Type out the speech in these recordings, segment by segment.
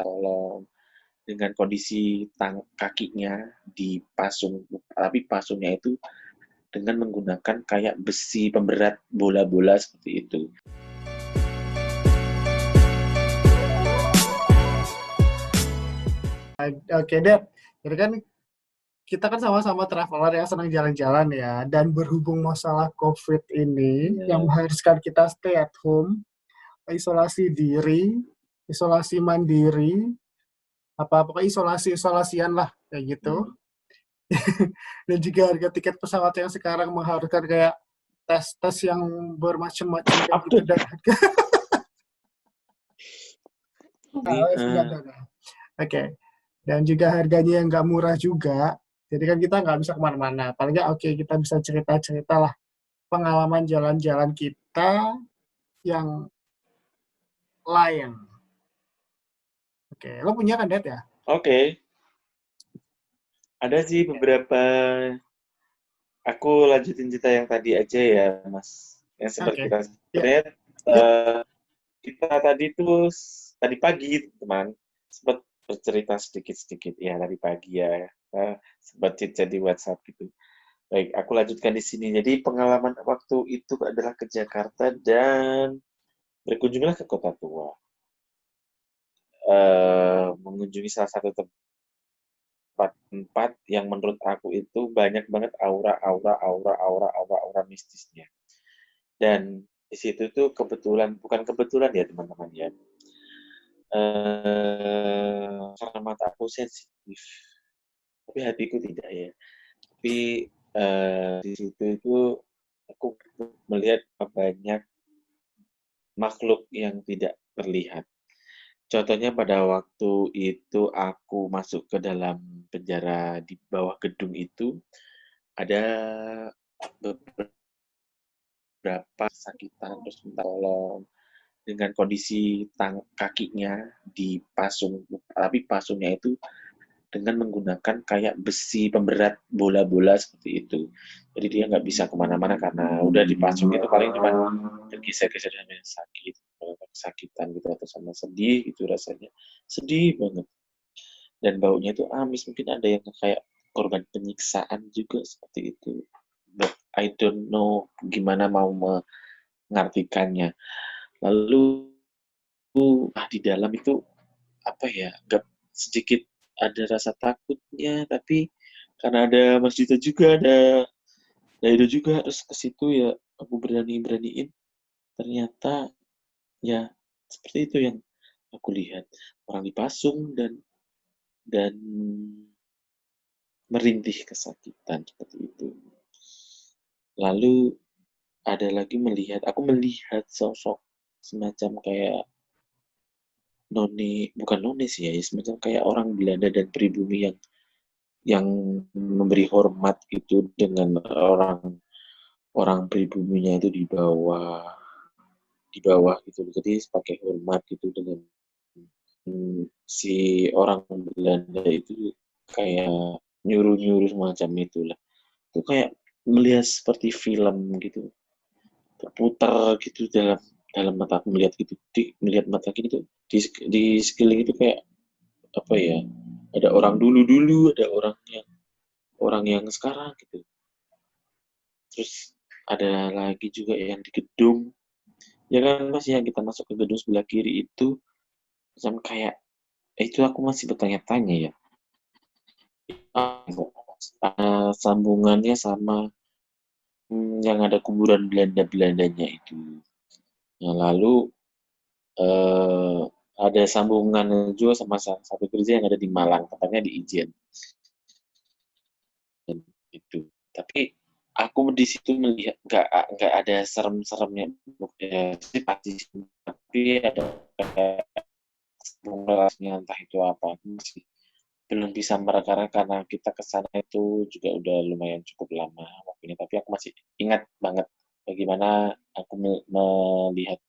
minta tolong dengan kondisi kakinya dipasung, tapi pasungnya itu dengan menggunakan kayak besi pemberat bola-bola seperti itu. Oke, Dad. Jadi kan kita kan sama-sama traveler yang senang jalan-jalan ya. Dan berhubung masalah COVID ini yang mengharuskan kita stay at home, isolasi diri, isolasi mandiri, pokoknya isolasi-isolasian lah kayak gitu. Dan juga harga tiket pesawat yang sekarang mengharuskan kayak tes-tes yang bermacam-macam kayak gitu dan harga. Oke. Dan juga harganya yang nggak murah juga. Jadi kan kita nggak bisa kemana-mana. Paling nggak oke kita bisa cerita-cerita lah pengalaman jalan-jalan kita yang lain. Oke, lo punya kan, Dad, ya? Oke. Ada sih beberapa. Aku lanjutin cerita yang tadi aja ya, Mas. Yang seperti Oke. kita Ya. sebenarnya kita tadi tuh tadi pagi, teman, sempat bercerita sedikit-sedikit ya tadi pagi ya. Sempat chat di WhatsApp gitu. Baik, aku lanjutkan di sini. Jadi pengalaman waktu itu adalah ke Jakarta dan berkunjunglah ke Kota Tua. Mengunjungi salah satu tempat yang menurut aku itu banyak banget aura mistisnya. Dan di situ tuh bukan kebetulan ya teman-teman ya. Karena mata aku sensitif, tapi hatiku tidak ya. Tapi di situ itu aku melihat banyak makhluk yang tidak terlihat. Contohnya pada waktu itu aku masuk ke dalam penjara di bawah gedung itu, ada beberapa sakitan terus minta tolong dengan kondisi kakinya dipasung, tapi pasungnya itu dengan menggunakan kayak besi pemberat bola-bola seperti itu. Jadi dia nggak bisa kemana-mana karena udah dipasung itu paling cuma tergeser-geser dan sakit, kesakitan gitu atau sama sedih gitu rasanya. Sedih banget. Dan baunya itu amis, mungkin ada yang kayak korban penyiksaan juga seperti itu. But I don't know gimana mau mengartikannya. Lalu di dalam itu apa ya, nggak sedikit ada rasa takutnya, tapi karena ada masjidnya juga, ada itu juga, terus ke situ ya aku beraniin, ternyata ya seperti itu yang aku lihat, orang dipasung dan merintih kesakitan seperti itu. Lalu ada lagi aku melihat sosok semacam kayak bukan noni sih ya, semacam kayak orang Belanda dan pribumi yang memberi hormat gitu dengan orang pribuminya itu di bawah gitu. Jadi pakai hormat gitu dengan si orang Belanda itu kayak nyuruh-nyuruh semacam itulah. Itu kayak melihat seperti film gitu, terputar gitu dalam mata aku melihat gitu, melihat mata gitu di sekeliling itu kayak apa ya, ada orang dulu, ada orang yang sekarang gitu. Terus ada lagi juga yang di gedung, ya kan Mas, yang kita masuk ke gedung sebelah kiri itu sama kayak itu aku masih bertanya-tanya ya, sambungannya sama yang ada kuburan Belanda-Belandanya itu. Nah, lalu eh, ada sambungan juga sama satu gereja yang ada di Malang, tepatnya di Ijen. Itu. Tapi aku di situ melihat nggak ada serem-seremnya, ya, pasti, tapi ada kayak relasinya entah itu apa, aku masih belum bisa mereka karena kita ke sana itu juga udah lumayan cukup lama waktunya, tapi aku masih ingat banget bagaimana aku melihat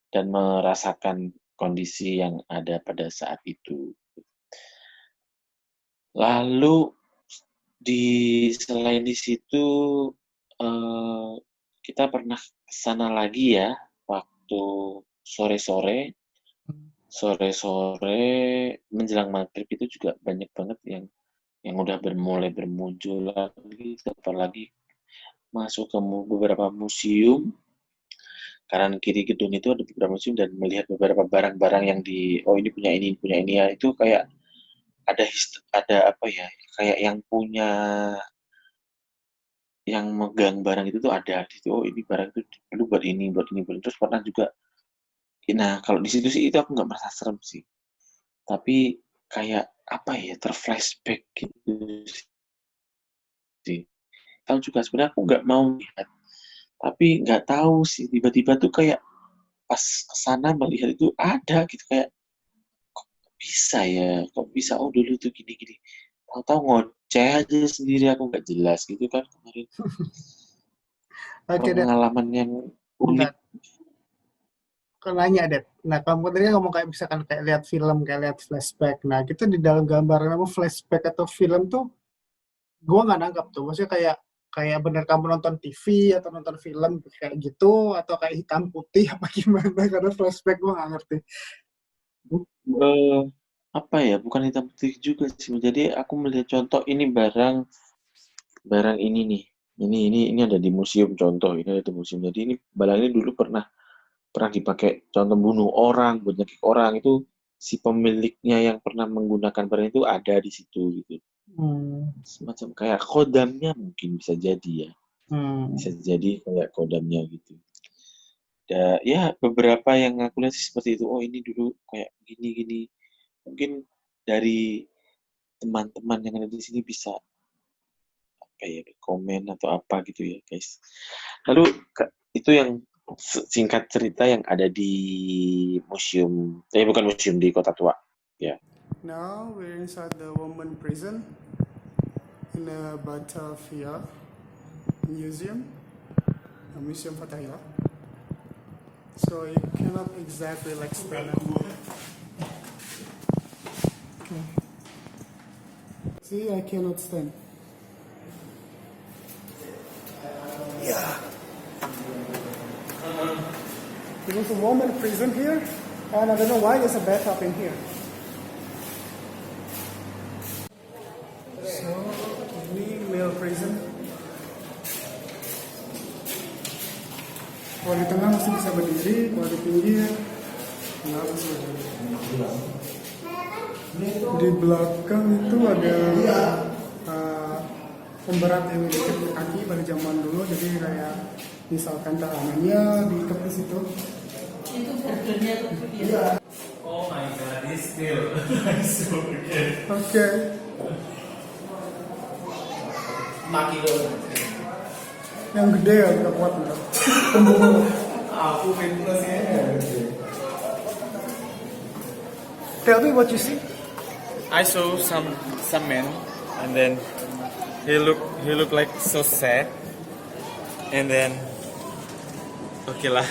dan merasakan kondisi yang ada pada saat itu. Lalu selain di situ kita pernah ke sana lagi ya waktu sore-sore sore-sore menjelang maghrib itu juga banyak banget yang udah mulai bermunculan gitu, apalagi masuk ke beberapa museum. Kanan kiri gedung itu ada beberapa museum dan melihat beberapa barang-barang yang oh ini punya ini ya, itu kayak ada apa ya, kayak yang megang barang itu tuh ada di situ. Oh ini barang itu dulu buat ini, buat ini, buat ini. Terus pernah juga, nah kalau di situ sih itu aku nggak merasa serem sih. Tapi kayak apa ya, terflashback gitu sih. Tahu juga sebenarnya aku nggak mau lihat, tapi nggak tahu sih tiba-tiba tuh kayak pas kesana melihat itu ada gitu, kayak kok bisa ya, kok bisa, oh dulu tuh gini-gini. Tahu-tahu ngoceh aja sendiri, aku nggak jelas gitu kan kemarin. Oke, Det. Pengalaman yang unik. Nah, aku nanya, Det. Nah, kamu tadi ngomong kayak misalkan kayak lihat film, kayak lihat flashback. Nah, gitu di dalam gambaran kamu flashback atau film tuh, gue nggak nangkap tuh. Maksudnya kayak kayak bener kamu nonton TV atau nonton film kayak gitu, atau kayak hitam putih apa gimana? Karena flashback gue nggak ngerti. Eh, apa ya, bukan hitam putih juga sih. Jadi aku melihat contoh ini barang ini nih. Ini ada di museum, contoh ini ada di museum. Jadi ini barang ini dulu pernah dipakai contoh bunuh orang, buat nyakik orang, itu si pemiliknya yang pernah menggunakan barang itu ada di situ gitu. Hmm. Semacam kayak kodamnya mungkin bisa jadi ya. Hmm. Bisa jadi kayak kodamnya gitu. Ya beberapa yang aku lihat sih seperti itu. Oh ini dulu kayak gini-gini. Mungkin dari teman-teman yang ada di sini bisa apa ya, komen atau apa gitu ya guys. Lalu itu yang singkat cerita yang ada di museum, bukan museum, di Kota Tua ya. Now we're inside the woman prison in a Batavia museum, a museum Fatahillah. So you cannot exactly like stand up. Okay. See, I cannot stand. Yeah. There's a woman prison here, and I don't know why there's a bathtub in here. So, ini male prison. Kalau di tengah masih bisa berdiri, kalau di pinggir nggak bisa berdiri. Di belakang itu ada pemberat yang diikat di kaki pada zaman dulu, jadi kayak misalkan tahanannya diikat di situ. Itu harganya tuh ya. Oh my god, this still so good. Oke. Maki dong. Yang gede ya, udah kuat udah. Pembunuh. Aku ventilasinya. Tell me what you see. I saw some men, and then he looked like so sad, and then okay lah.